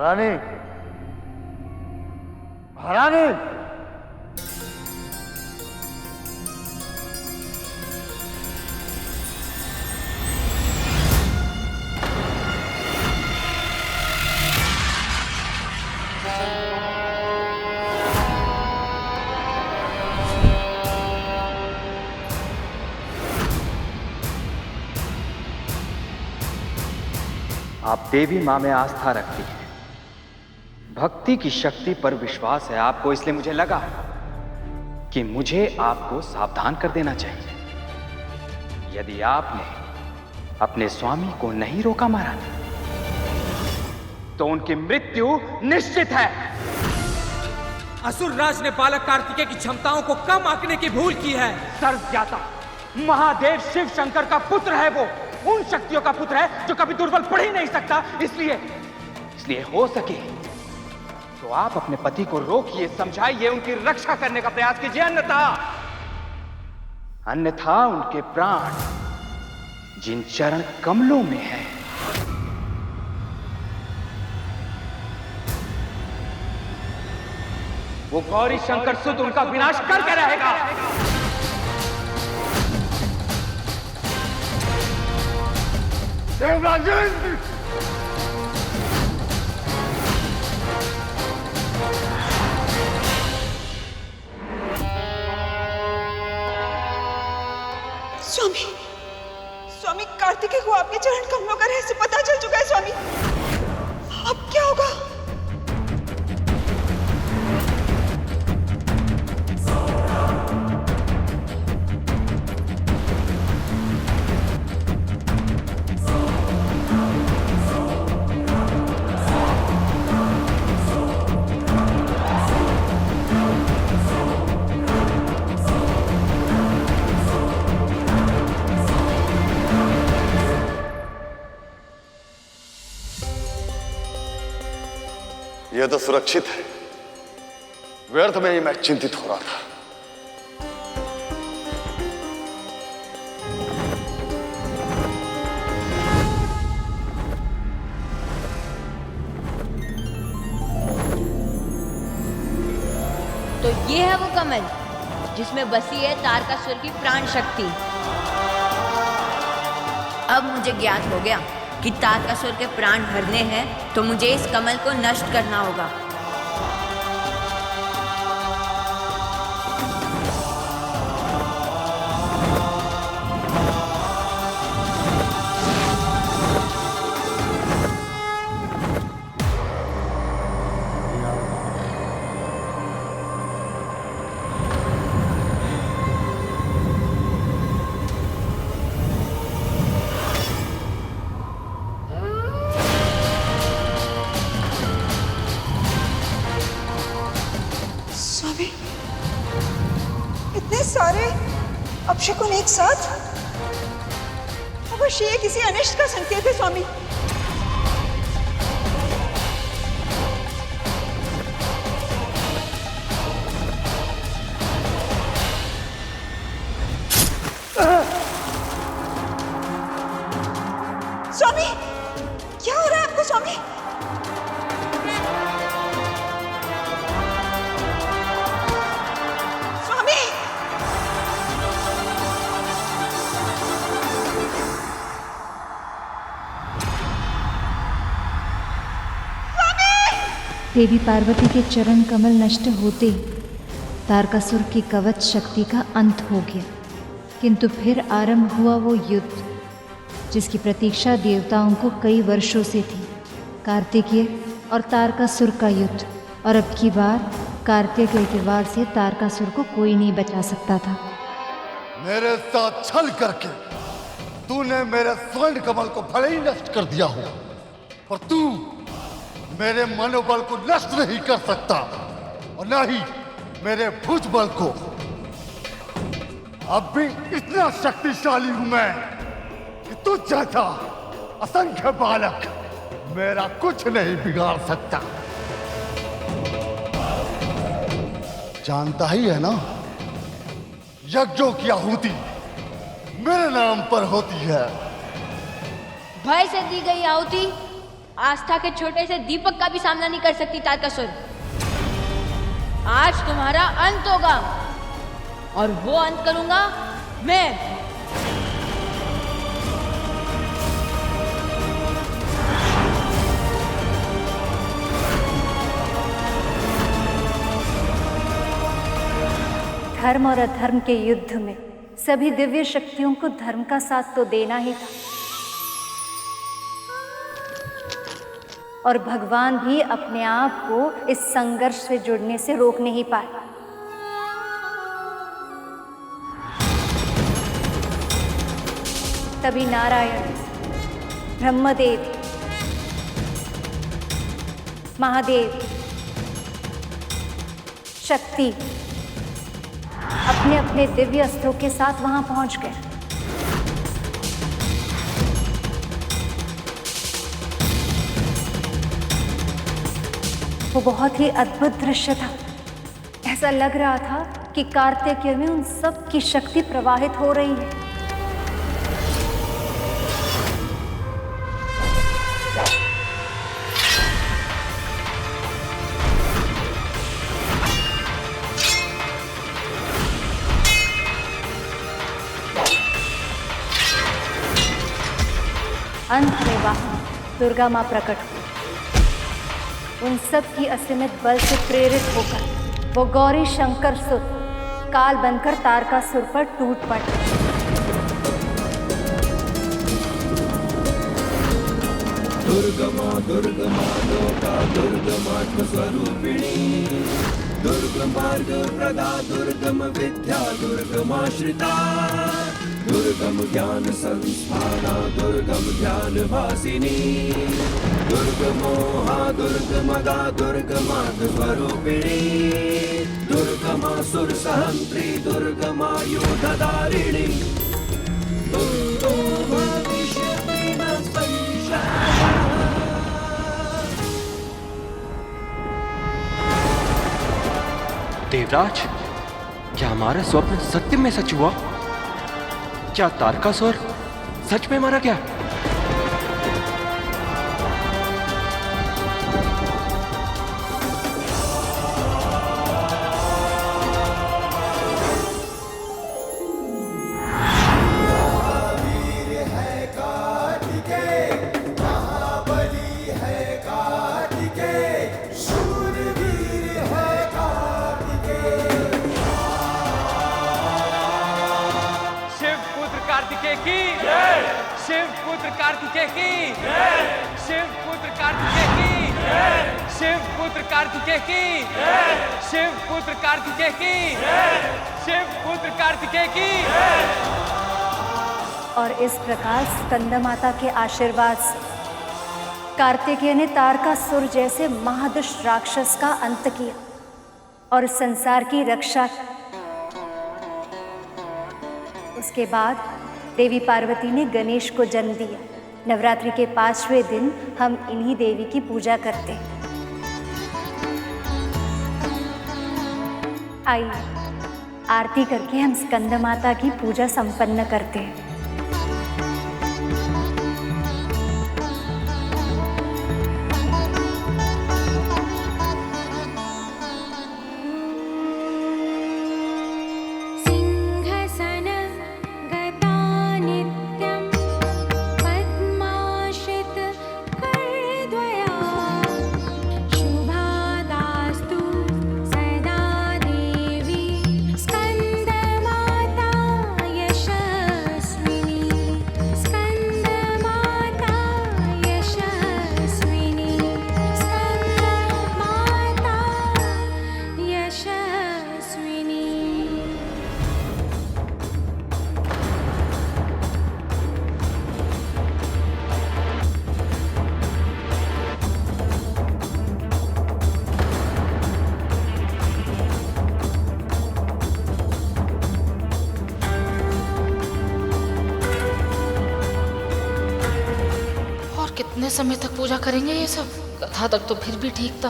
महारानी, महारानी, आप देवी मां में आस्था रखती हैं, भक्ति की शक्ति पर विश्वास है आपको, इसलिए मुझे लगा कि मुझे आपको सावधान कर देना चाहिए। यदि आपने अपने स्वामी को नहीं रोका महारानी, तो उनकी मृत्यु निश्चित है। असुरराज ने बालक कार्तिकेय की क्षमताओं को कम आंकने की भूल की है। सर्वज्ञाता महादेव शिव शंकर का पुत्र है, वो उन शक्तियों का पुत्र है जो कभी दुर्बल पड़ ही नहीं सकता। इसलिए हो सके तो आप अपने पति को रोकिए, समझाइए, उनकी रक्षा करने का प्रयास कीजिए, अन्यथा उनके प्राण जिन चरण कमलों में है, वो गौरी शंकर सुत उनका विनाश करके रहेगा। देवराजेंद्र, स्वामी, स्वामी कार्तिकेय को आपके चरण कमलों का रहस्य पता चल चुका है स्वामी। अब क्या होगा? यह तो सुरक्षित है, व्यर्थ में ही मैं चिंतित हो रहा था। तो ये है वो कमल जिसमें बसी है तारकासुर की प्राण शक्ति। अब मुझे ज्ञात हो गया कि तारकासुर के प्राण भरने हैं तो मुझे इस कमल को नष्ट करना होगा। सारे अपशकुन एक साथ? अवश्य ये किसी अनिष्ट का संकेत है स्वामी। स्वामी, क्या हो रहा है आपको स्वामी? देवी पार्वती के चरण कमल नष्ट होते तारकासुर की कवच शक्ति का अंत हो गया। किंतु फिर आरंभ हुआ वो युद्ध जिसकी प्रतीक्षा देवताओं को कई वर्षों से थी। कार्तिकेय और तारकासुर का युद्ध, और अब की बार कार्तिकेय के वार से तारकासुर को कोई नहीं बचा सकता था। मेरे साथ छल करके तूने मेरे स्वर्ण कमल को भले ही नष्ट कर दिया हो, पर तू मेरे मनोबल को नष्ट नहीं कर सकता, और न ही मेरे भुजबल को। अब भी इतना शक्तिशाली हूं मैं कि तुझ जैसा असंख्य बालक मेरा कुछ नहीं बिगाड़ सकता। जानता ही है ना, यज्ञों की आहुति मेरे नाम पर होती है। भय से दी गई आहुति आस्था के छोटे से दीपक का भी सामना नहीं कर सकती तारकासुर। आज तुम्हारा अंत होगा और वो अंत करूंगा मैं। धर्म और अधर्म के युद्ध में सभी दिव्य शक्तियों को धर्म का साथ तो देना ही था, और भगवान भी अपने आप को इस संघर्ष से जुड़ने से रोक नहीं पाए। तभी नारायण, ब्रह्मदेव, महादेव, शक्ति अपने अपने दिव्य अस्त्रों के साथ वहां पहुंच गए। वो बहुत ही अद्भुत दृश्य था। ऐसा लग रहा था कि कार्तिकेय में उन सब की शक्ति प्रवाहित हो रही है। अंत में वहां दुर्गा मां प्रकट हुई। उन सब की असीमित बल से प्रेरित होकर वो गौरी शंकर सुत काल बनकर तारकासुर पर टूट पड़े। दुर्गमा दुर्गमा लोका दुर्गमात्म स्वरूपिणी दुर्गमार्ग प्रदा दुर्गम विद्या दुर्गमाश्रिता दुर्गम ज्ञान संस्थाना दुर्गम ध्यान वासिनी दुर्गमोहा दुर्गमदा दुर्गमार्ग स्वरूपिणी दुर्गमा सुर सहंत्री दुर्गमा युधधारिणी दुर्गो भविष्यति न संशयः। देवराज, क्या हमारा स्वप्न सत्य में सच हुआ? क्या तारकासुर सच में मारा गया? शिव पुत्र कार्तिकेय की, शिव पुत्र कार्तिकेय की, शिव पुत्र कार्तिकेय की, शिव पुत्र कार्तिकेय की, शिव पुत्र कार्तिकेय की। और इस प्रकार स्कंद माता के आशीर्वाद से कार्तिकेय ने तारकासुर जैसे महादुष्ट राक्षस का अंत किया और संसार की रक्षा की। उसके बाद देवी पार्वती ने गणेश को जन्म दिया। नवरात्रि के 5वें दिन हम इन्हीं देवी की पूजा करते हैं। आइए आरती करके हम स्कंद माता की पूजा संपन्न करते हैं। कितने समय तक पूजा करेंगे ये सब? कथा तक तो फिर भी ठीक था,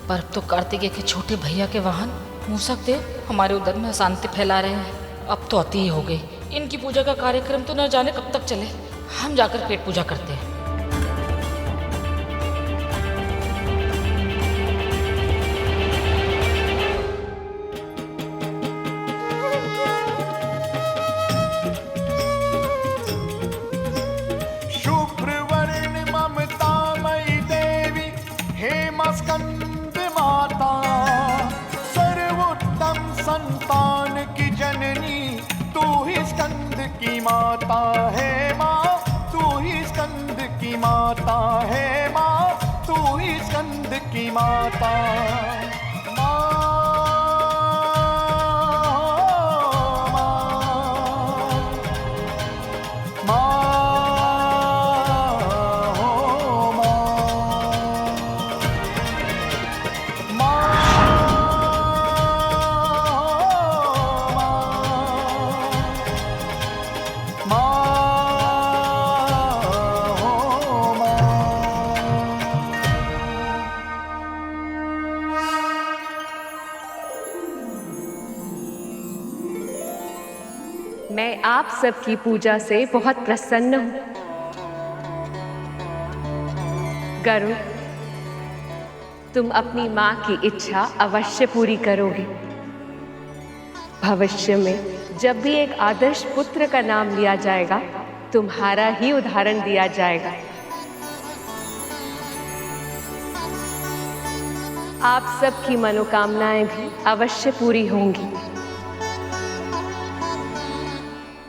पर अब तो कार्तिकेय के छोटे भैया के वाहन मूसक देव हमारे उधर में अशांति फैला रहे हैं। अब तो अति ही हो गई। इनकी पूजा का कार्यक्रम तो न जाने कब तक चले। हम जाकर पेट पूजा करते हैं। माता मैं आप सबकी पूजा से बहुत प्रसन्न हूँ। गरुड़, तुम अपनी माँ की इच्छा अवश्य पूरी करोगे। भविष्य में जब भी एक आदर्श पुत्र का नाम लिया जाएगा, तुम्हारा ही उदाहरण दिया जाएगा। आप सबकी मनोकामनाएं भी अवश्य पूरी होंगी।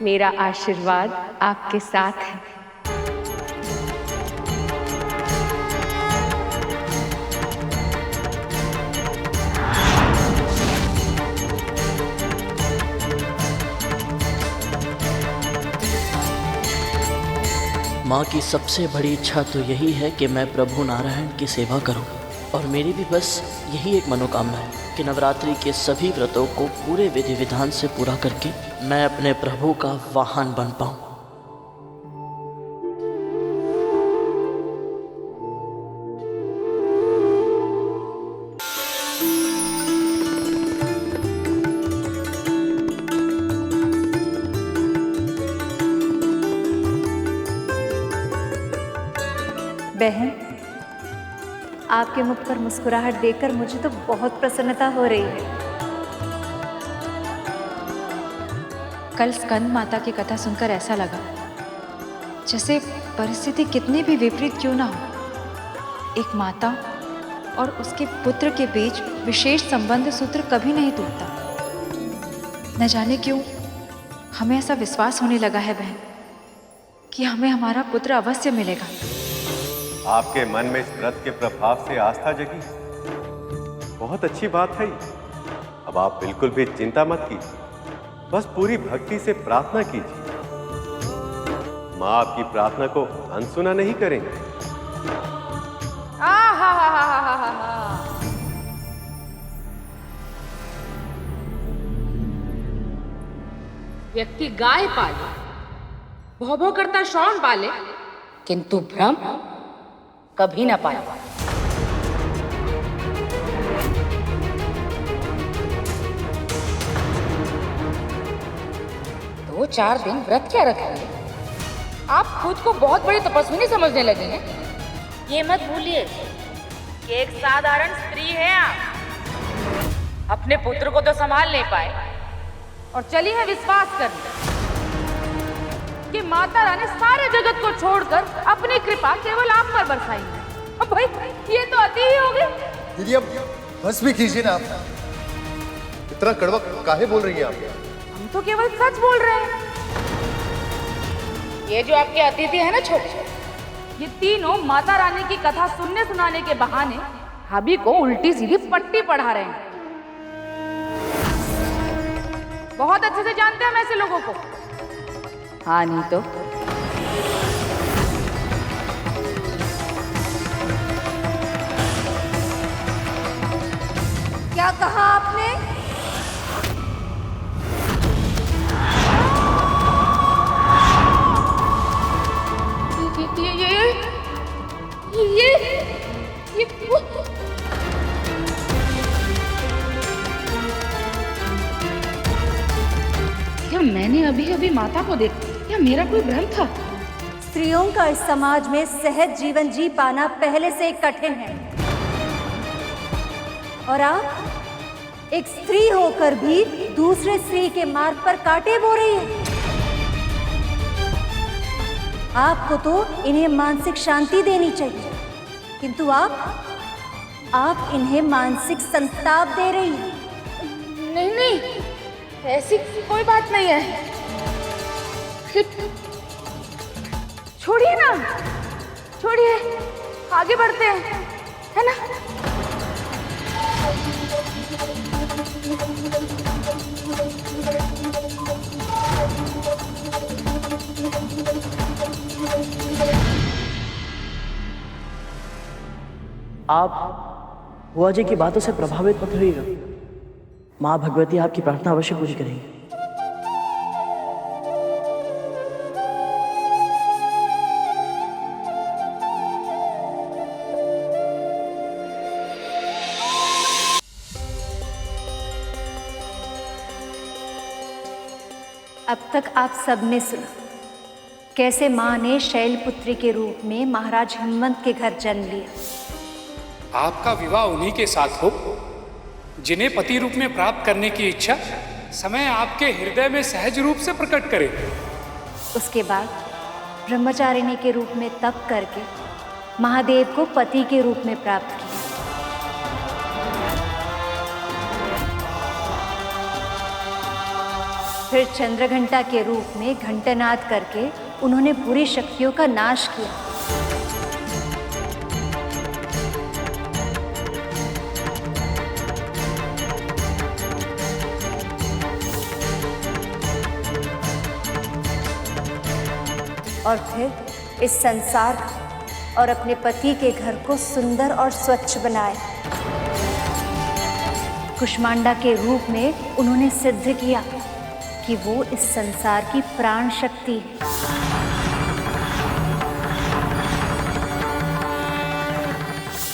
मेरा आशीर्वाद आपके साथ है। माँ की सबसे बड़ी इच्छा तो यही है कि मैं प्रभु नारायण की सेवा करूं, और मेरी भी बस यही एक मनोकामना है कि नवरात्रि के सभी व्रतों को पूरे विधि विधान से पूरा करके मैं अपने प्रभु का वाहन बन पाऊं। बहन, आपके मुख पर मुस्कुराहट देखकर मुझे तो बहुत प्रसन्नता हो रही है। कल स्कंद माता की कथा सुनकर ऐसा लगा जैसे परिस्थिति कितनी भी विपरीत क्यों ना हो, एक माता और उसके पुत्र के बीच विशेष संबंध सूत्र कभी नहीं टूटता। न जाने क्यों हमें ऐसा विश्वास होने लगा है बहन कि हमें हमारा पुत्र अवश्य मिलेगा। आपके मन में इस व्रत के प्रभाव से आस्था जगी, बहुत अच्छी बात है। अब आप बिल्कुल भी चिंता मत कीजिए, बस पूरी भक्ति से प्रार्थना कीजिए। माँ आपकी प्रार्थना को अनसुना नहीं करेंगे। व्यक्ति गाय पाले, भौ भौ करता श्रवण पाले, किंतु भ्रम कभी ना पाए। 2-4 दिन व्रत क्या रखेंगे? आप खुद को बहुत बड़ी तपस्विनी समझने लगे हैं। ये मत भूलिए कि एक साधारण स्त्री है आप। अपने पुत्र को तो संभाल नहीं पाए और चली है विश्वास करने कि माता रानी सारे जगत को छोड़कर अपनी कृपा केवल आप पर बरसाएंगे। अब भाई ये तो अति ही हो गई। दीदी अब बस भी कीजिए ना, आप इतना कड़वा काहे बोल रही हैं आप? हम तो केवल सच बोल रहे हैं। ये जो आपके अतिथि है ना छोटे, ये तीनों माता रानी की कथा सुनने सुनाने के बहाने भाभी को उल्टी सीधी पट्टी पढ़ा रहे हैं। बहुत अच्छे से जानते हैं हम ऐसे लोगों को। हाँ नहीं तो क्या कहा आपने? ये क्या मैंने अभी अभी माता को देखा? क्या मेरा कोई भ्रम था? स्त्रियों का इस समाज में सहज जीवन जी पाना पहले से कठिन है, और आप एक स्त्री होकर भी दूसरे स्त्री के मार्ग पर कांटे बो रही है। आपको तो इन्हें मानसिक शांति देनी चाहिए, किंतु आप इन्हें मानसिक संताप दे रही हैं। नहीं नहीं, ऐसी कोई बात नहीं है। छोड़िए ना, छोड़िए, आगे बढ़ते हैं, है ना? आप बुआ जी की बातों से प्रभावित मत होइएगा। माँ भगवती आपकी प्रार्थना अवश्य पूरी करेंगी। अब तक आप सबने सुना कैसे माँ ने शैलपुत्री के रूप में महाराज हिमवंत के घर जन्म लिया। आपका विवाह उन्हीं के साथ हो जिन्हें पति रूप में प्राप्त करने की इच्छा समय आपके हृदय में सहज रूप से प्रकट करे। उसके बाद ब्रह्मचारिणी के रूप में तप करके महादेव को पति के रूप में प्राप्त किया। फिर चंद्रघंटा के रूप में घंटानाद करके उन्होंने बुरी शक्तियों का नाश किया। और फिर इस संसार और अपने पति के घर को सुंदर और स्वच्छ बनाया। कुष्मांडा के रूप में उन्होंने सिद्ध किया कि वो इस संसार की प्राण शक्ति है।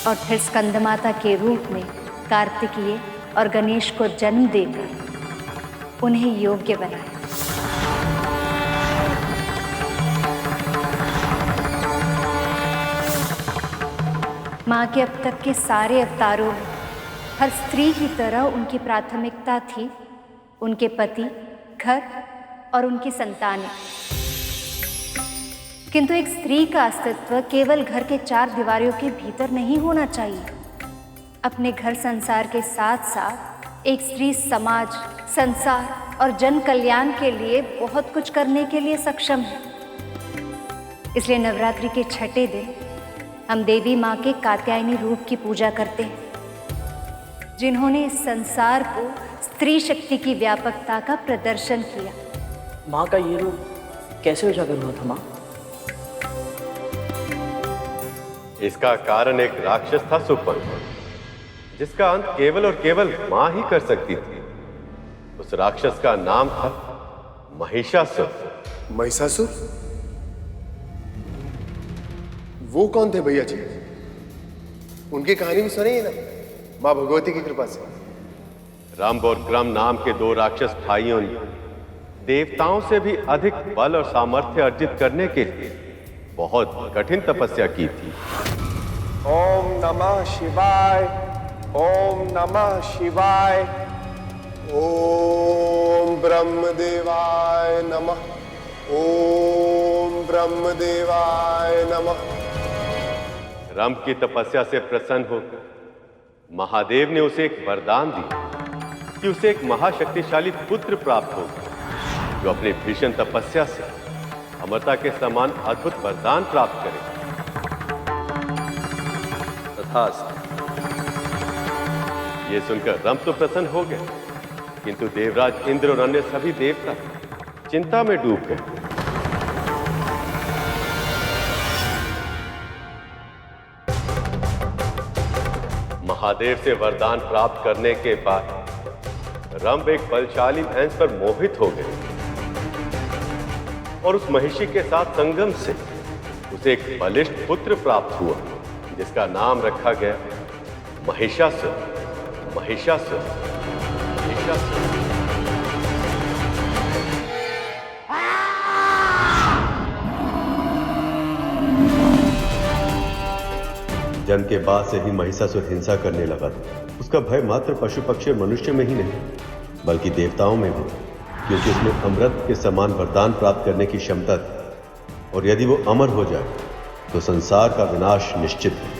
और फिर स्कंदमाता के रूप में कार्तिकेय और गणेश को जन्म देकर उन्हें योग्य बनाया। माँ के अब तक के सारे अवतारों में हर स्त्री की तरह उनकी प्राथमिकता थी उनके पति, घर और उनकी संतानें। किंतु एक स्त्री का अस्तित्व केवल घर के चार दीवारों के भीतर नहीं होना चाहिए। अपने घर संसार के साथ साथ एक स्त्री समाज, संसार और जन कल्याण के लिए बहुत कुछ करने के लिए सक्षम है। इसलिए नवरात्रि के छठे दिन हम देवी माँ के कात्यायनी रूप की पूजा करते हैं, जिन्होंने इस संसार को स्त्री शक्ति की व्यापकता का प्रदर्शन किया। माँ का ये रूप कैसे उजागर हुआ था माँ? इसका कारण एक राक्षस था सुपन, जिसका अंत केवल और केवल मां ही कर सकती थी। उस राक्षस का नाम था महिषासुर। महिषासुर? वो कौन थे भैया जी? उनकी कहानी भी सुनिए ना, मां भगवती की कृपा से। रंभ और क्रम नाम के दो राक्षस भाइयों ने देवताओं से भी अधिक बल और सामर्थ्य अर्जित करने के लिए बहुत कठिन तपस्या की थी। ओम नमः शिवाय, ओम नमः शिवाय, ओम ब्रह्मदेवाय नमः, ओम ब्रह्मदेवाय नमः। रंभ की तपस्या से प्रसन्न होकर महादेव ने उसे एक वरदान दिया कि उसे एक महाशक्तिशाली पुत्र प्राप्त होगा, जो अपनी भीषण तपस्या से अमरता के समान अद्भुत वरदान प्राप्त करे। तथास्तु। ये सुनकर रंभ तो प्रसन्न हो गए, किंतु देवराज इंद्र और अन्य सभी देवता चिंता में डूब गए। महादेव से वरदान प्राप्त करने के बाद रंभ एक बलशाली भैंस पर मोहित हो गए और उस महिषी के साथ संगम से उसे एक बलिष्ठ पुत्र प्राप्त हुआ, जिसका नाम रखा गया महिषासुर। महिषासुर, महिषासुर। जन्म के बाद से ही महिषासुर हिंसा करने लगा था। उसका भय मात्र पशु पक्षी और मनुष्य में ही नहीं, बल्कि देवताओं में भी, क्योंकि उसमें अमृत के समान वरदान प्राप्त करने की क्षमता थी, और यदि वो अमर हो जाए तो संसार का विनाश निश्चित है।